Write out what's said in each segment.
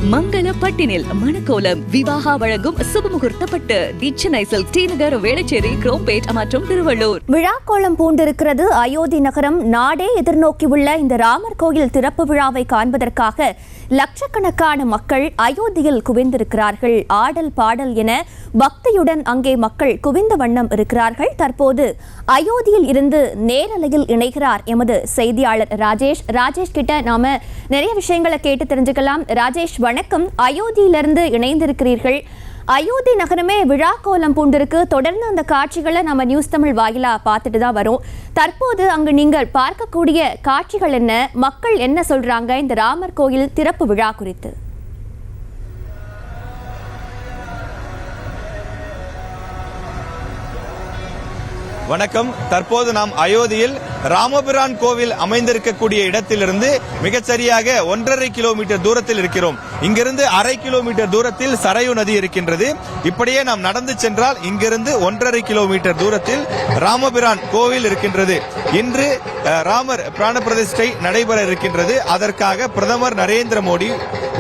மங்கள பட்டினில் மணக்கோலம் விவாகா வழங்கும் சுபமுகூர்த்த பட்டு Chennai silk D நகர் வேளச்சேரி குரோம்பேட் மற்றும் திருவள்ளூர் விழாக்கோலம் பூண்டிருக்கிறது அயோத்தி நகரம். நாடே எதிர்நோக்கியுள்ள இந்த ராமர் கோயில் திறப்பு விழாவை காண்பதற்காக லட்சக்கணக்கான மக்கள் அயோத்தியில் குவிந்திருக்கிறார்கள். ஆடல் பாடல் என பக்தியுடன் அங்கே மக்கள் குவிந்த வண்ணம் இருக்கிறார்கள். தற்போது அயோத்தியில் இருந்து நேரலையில் இணைகிறார் எமது செய்தியாளர் ராஜேஷ். ராஜேஷ் கிட்ட நாம நிறைய விஷயங்களை கேட்டு தெரிஞ்சுக்கலாம். ராஜேஷ் வணக்கம். அயோத்தியிலிருந்து இணைந்திருக்கிறீர்கள். அயோத்தி நகரமே விழா கோலம் பூண்டிருக்கு. தொடர்ந்து அந்த காட்சிகளை நம்ம நியூஸ் தமிழ் வாயிலா பார்த்துட்டு தான் வரும். தற்போது அங்கு நீங்கள் பார்க்கக்கூடிய காட்சிகள் என்ன, மக்கள் என்ன சொல்றாங்க இந்த ராமர் கோயில் திறப்பு விழா குறித்து? வணக்கம். தற்போது நாம் அயோத்தியில் ராமபிரான் கோவில் அமைந்திருக்கக்கூடிய இடத்திலிருந்து மிகச்சரியாக 1.5 கிலோமீட்டர் தூரத்தில் இருக்கிறோம். இங்கிருந்து 1/2 கிலோமீட்டர் தூரத்தில் சரையு நதி இருக்கின்றது. இப்படியே நாம் நடந்து சென்றால் இங்கிருந்து 1.5 கிலோமீட்டர் தூரத்தில் ராமபிரான் கோவில் இருக்கின்றது. இன்று ராமர் பிராண பிரதிஷ்டை நடைபெற இருக்கின்றது. அதற்காக பிரதமர் நரேந்திர மோடி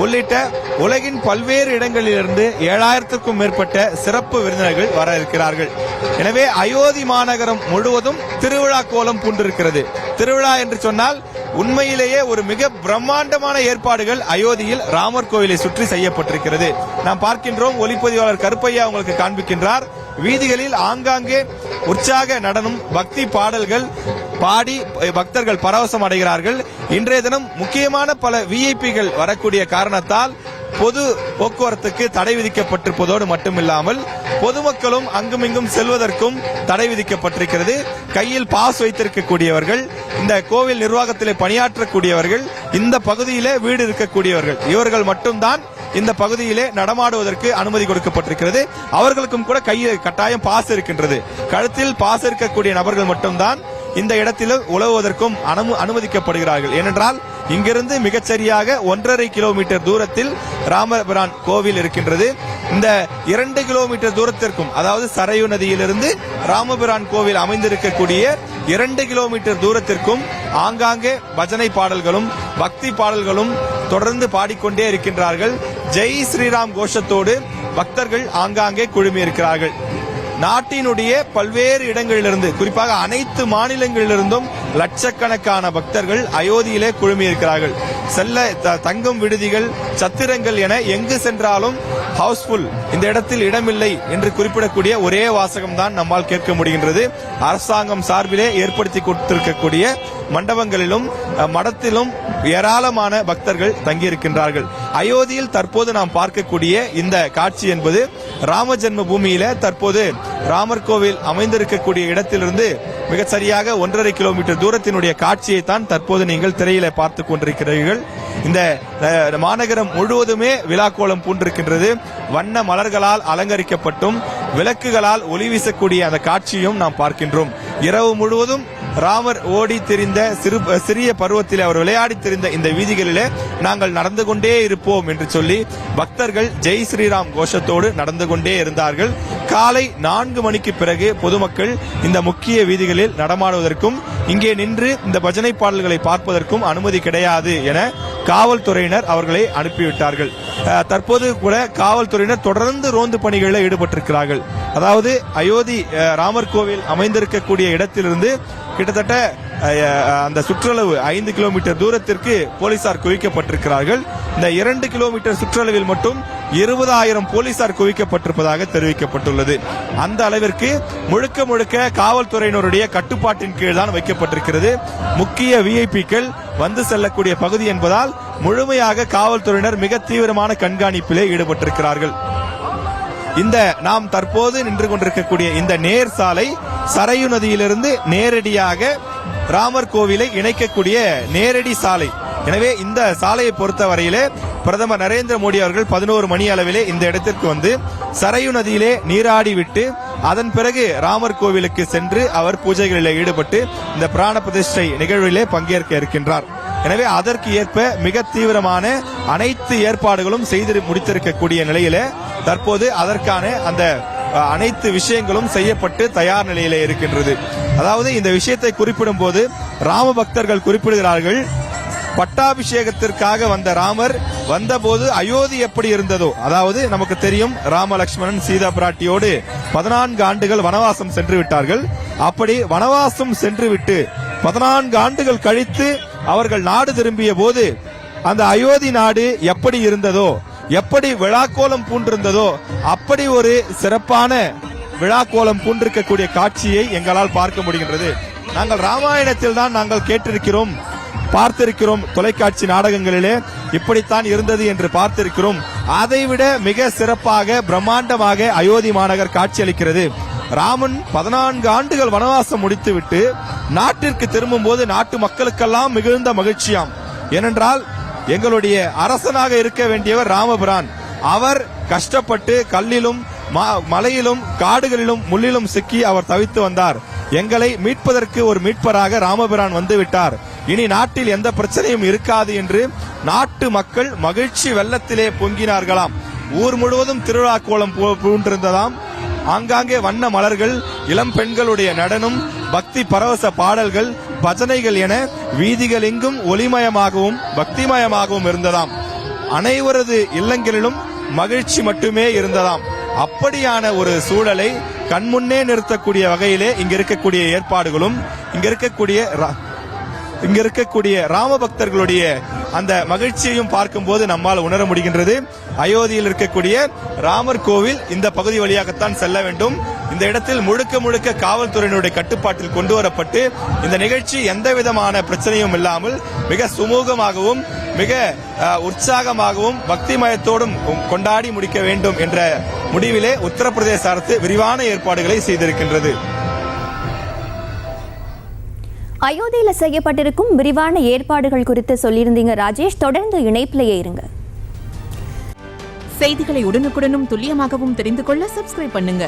உள்ளிட்ட உலகின் பல்வேறு இடங்களிலிருந்து 7000க்கும் மேற்பட்ட சிறப்பு விருந்தினர்கள் வர இருக்கிறார்கள். எனவே அயோத்தி மாநகரம் முழுவதும் திருவிழா கோலம் பூண்டிருக்கிறது. திருவிழா என்று சொன்னால் உண்மையிலேயே ஒரு மிக பிரம்மாண்டமான ஏற்பாடுகள் அயோத்தியில் ராமர் கோவிலை சுற்றி செய்யப்பட்டிருக்கிறது. நாம் பார்க்கின்றோம், ஒளிப்பதிவாளர் கருப்பையா உங்களுக்கு காண்பிக்கின்றார். வீதிகளில் ஆங்காங்கே உற்சாக நடனம், பக்தி பாடல்கள் பாடி பக்தர்கள் பரவசம் அடைகிறார்கள். இன்றைய தினம் முக்கியமான பல விஐபிகள் வரக்கூடிய காரணத்தால் பொது போக்குவரத்துக்கு தடை விதிக்கப்பட்டிருப்பதோடு மட்டுமில்லாமல் பொதுமக்களும் அங்குமிங்கும் செல்வதற்கும் தடை விதிக்கப்பட்டிருக்கிறது. கையில் பாஸ் வைத்திருக்கக்கூடியவர்கள், இந்த கோவில் நிர்வாகத்திலே பணியாற்றக்கூடியவர்கள், இந்த பகுதியிலே வீடு இருக்கக்கூடியவர்கள், இவர்கள் மட்டும்தான் இந்த பகுதியிலே நடமாடுவதற்கு அனுமதி கொடுக்கப்பட்டிருக்கிறது. அவர்களுக்கும் கூட கையில் கட்டாயம் பாஸ் இருக்கின்றது. கழுத்தில் பாஸ் இருக்கக்கூடிய நபர்கள் மட்டும்தான் இந்த இடத்தில் உலவுவதற்கும் அனுமதிக்கப்படுகிறார்கள். ஏனென்றால் இங்கிருந்து மிகச்சரியாக 1.5 கிலோமீட்டர் தூரத்தில் ராமபிரான் கோவில் இருக்கின்றது. இந்த 2 கிலோமீட்டர் தூரத்திற்கும், அதாவது சரையு நதியிலிருந்து ராமபிரான் கோவில் அமைந்திருக்கக்கூடிய 2 கிலோமீட்டர் தூரத்திற்கும் ஆங்காங்கே பஜனை பாடல்களும் பக்தி பாடல்களும் தொடர்ந்து பாடிக்கொண்டே இருக்கின்றார்கள். ஜெய் ஸ்ரீராம் கோஷத்தோடு பக்தர்கள் ஆங்காங்கே குழுமியிருக்கிறார்கள். நாட்டினுடைய பல்வேறு இடங்களிலிருந்து, குறிப்பாக அனைத்து மாநிலங்களிலிருந்தும் லட்சக்கணக்கான பக்தர்கள் அயோத்தியிலே குழுமியிருக்கிறார்கள். செல்ல தங்கும் விடுதிகள், சத்திரங்கள் என எங்கு சென்றாலும் ஹவுஸ்ஃபுல், இந்த இடத்தில் இடமில்லை என்று குறிப்பிடக்கூடிய ஒரே வாசகம் தான் நம்மால் கேட்க முடிகின்றது. அரசாங்கம் சார்பிலே ஏற்படுத்தி கொடுத்திருக்கக்கூடிய மண்டபங்களிலும் மடத்திலும் ஏராளமான பக்தர்கள் தங்கியிருக்கின்றார்கள். அயோத்தியில் தற்போது நாம் பார்க்கக்கூடிய இந்த காட்சி என்பது ராம ஜென்ம பூமியில தற்போது ராமர் கோவில் அமைந்திருக்கக்கூடிய இடத்திலிருந்து மிக சரியாக 1.5 கிலோமீட்டர் தூரத்தினுடைய காட்சியை தான் தற்போது நீங்கள் திரையில பார்த்துக் கொண்டிருக்கிறீர்கள். இந்த மாநகரம் முழுவதுமே விழாக்கோலம் பூண்டிருக்கின்றது. வண்ண மலர்களால் அலங்கரிக்கப்பட்டும் விளக்குகளால் ஒளி வீசக்கூடிய அந்த காட்சியும் நாம் பார்க்கின்றோம். இரவு முழுவதும் ராமர் ஓடி திரிந்த சிறிய பருவத்தில் அவர் விளையாடி திரிந்த இந்த வீதிகளிலே நாங்கள் நடந்து கொண்டே இருப்போம் என்று சொல்லி பக்தர்கள் ஜெய் ஸ்ரீராம் கோஷத்தோடு நடந்து கொண்டே இருந்தார்கள். காலை 4 மணிக்கு பிறகு பொதுமக்கள் இந்த முக்கிய வீதிகளில் நடமாடுவதற்கும் இங்கே நின்று இந்த பஜனை பாடல்களை பார்ப்பதற்கும் அனுமதி கிடையாது என காவல்துறையினர் அவர்களை அனுப்பிவிட்டார்கள். தற்போது கூட காவல்துறையினர் தொடர்ந்து ரோந்து பணிகளில் ஈடுபட்டிருக்கிறார்கள். அதாவது அயோத்தி ராமர் கோவில் அமைந்திருக்கக்கூடிய இடத்திலிருந்து கிட்டத்தட்ட அந்த சுற்றளவு 5 கிலோமீட்டர் தூரத்திற்கு போலீசார் குவிக்கப்பட்டிருக்கிறார்கள். இந்த 2 கிலோமீட்டர் சுற்றளவில் மட்டும் 20,000 போலீசார் குவிக்கப்பட்டிருப்பதாக தெரிவிக்கப்பட்டுள்ளது. அந்த அளவிற்கு முழுக்க முழுக்க காவல்துறையினருடைய கட்டுப்பாட்டின் கீழ் தான் வைக்கப்பட்டிருக்கிறது. முக்கிய விஐபிக்கள் வந்து செல்லக்கூடிய பகுதி என்பதால் முழுமையாக காவல்துறையினர் மிக தீவிரமான கண்காணிப்பிலே ஈடுபட்டிருக்கிறார்கள். இந்த நாம் தற்போது நின்று கொண்டிருக்கக்கூடிய இந்த நேர் சாலை சரையு நதியிலிருந்து நேரடியாக ராமர் கோவிலை இணைக்கக்கூடிய நேரடி சாலை. எனவே இந்த சாலையை பொறுத்த வரையிலே பிரதமர் நரேந்திர மோடி அவர்கள் 11 மணி அளவிலே இந்த இடத்திற்கு வந்து சரையு நதியிலே நீராடி விட்டு அதன் பிறகு ராமர் கோவிலுக்கு சென்று அவர் பூஜைகளில் ஈடுபட்டு இந்த பிராண பிரதிஷ்டை நிகழ்விலே பங்கேற்க இருக்கின்றார். எனவே அதற்கு ஏற்ப மிக தீவிரமான அனைத்து ஏற்பாடுகளும் செய்து முடித்திருக்கக்கூடிய நிலையிலே தற்போது அதற்கான அந்த அனைத்து விஷயங்களும் செய்யப்பட்டு தயார் நிலையிலே இருக்கின்றது. அதாவது இந்த விஷயத்தை குறிப்பிடும் போது ராம பக்தர்கள் குறிப்பிடுகிறார்கள், பட்டாபிஷேகத்திற்காக வந்த ராமர் வந்தபோது அயோத்தி எப்படி இருந்ததோ, அதாவது நமக்கு தெரியும் ராம லட்சுமணன் சீதா பிராட்டியோடு 14 ஆண்டுகள் வனவாசம் சென்று விட்டார்கள். அப்படி வனவாசம் சென்று விட்டு 14 ஆண்டுகள் கழித்து அவர்கள் நாடு திரும்பிய போது அந்த அயோத்தி நாடு எப்படி இருந்ததோ, எப்படி விழாக்கோலம் பூண்டிருந்ததோ அப்படி ஒரு சிறப்பான விழாக்கோலம் பூண்டிருக்கக்கூடிய காட்சியை எங்களால் பார்க்க முடிகின்றது. நாங்கள் ராமாயணத்தில் தான் நாங்கள் கேட்டிருக்கிறோம், பார்த்திருக்கிறோம், தொலைக்காட்சி நாடகங்களிலே இப்படித்தான் இருந்தது என்று பார்த்திருக்கிறோம். அதைவிட மிக சிறப்பாக பிரம்மாண்டமாக அயோத்தி மாநகர் காட்சியளிக்கிறது. ராமன் 14 ஆண்டுகள் வனவாசம் முடித்துவிட்டு நாட்டிற்கு திரும்பும் போது நாட்டு மக்களுக்கெல்லாம் மிகுந்த மகிழ்ச்சியாம். ஏனென்றால் எங்களுடைய அரசனாக இருக்க வேண்டியவர் ராமபிரான். அவர் கஷ்டப்பட்டு கல்லிலும் மலையிலும் காடுகளிலும் முள்ளிலும் சிக்கி அவர் தவித்து வந்தார். எங்களை மீட்பதற்கு ஒரு மீட்பராக ராமபிரான் வந்து விட்டார். இனி நாட்டில் எந்த பிரச்சனையும் இருக்காது என்று நாட்டு மக்கள் மகிழ்ச்சி வெள்ளத்திலே பொங்கினார்களாம். ஊர் முழுவதும் திருவிழா கோலம் பூண்டிருந்ததாம். ஆங்காங்கே வண்ண மலர்கள், இளம் பெண்களுடைய நடனம், பக்தி பரவச பாடல்கள், பஜனைகள் என வீதிகள் எங்கும் ஒளிமயமாகவும் பக்திமயமாகவும் இருந்ததாம். அனைவரது இல்லங்களிலும் மகிழ்ச்சி மட்டுமே இருந்ததாம். அப்படியான ஒரு சூழலை கண்முன்னே நிறுத்தக்கூடிய வகையிலே இங்க இருக்கக்கூடிய ஏற்பாடுகளும் இங்க இருக்கக்கூடிய ராம பக்தர்களுடைய அந்த மகிழ்ச்சியையும் பார்க்கும்போது நம்மால் உணர முடிகின்றது. அயோத்தியில் இருக்கக்கூடிய ராமர் கோவில் இந்த பகுதி வழியாகத்தான் செல்ல வேண்டும். இந்த இடத்தில் முழுக்க முழுக்க காவல்துறையினுடைய கட்டுப்பாட்டில் கொண்டு வரப்பட்டு இந்த நிகழ்ச்சி எந்த விதமான பிரச்சனையும் இல்லாமல் மிக சுமூகமாகவும் மிக உற்சாகமாகவும் பக்திமயத்தோடும் கொண்டாடி முடிக்க வேண்டும் என்ற முடிவிலே உத்தரப்பிரதேச அரசு விரிவான ஏற்பாடுகளை செய்திருக்கின்றது. அயோத்தியில செய்யப்பட்டிருக்கும் விரிவான ஏற்பாடுகள் குறித்து சொல்லியிருந்தீங்க ராஜேஷ். தொடர்ந்து இணைப்பிலேயே இருங்க. செய்திகளை உடனுக்குடனும் துல்லியமாகவும் தெரிந்து கொள்ள சப்ஸ்கிரைப் பண்ணுங்க.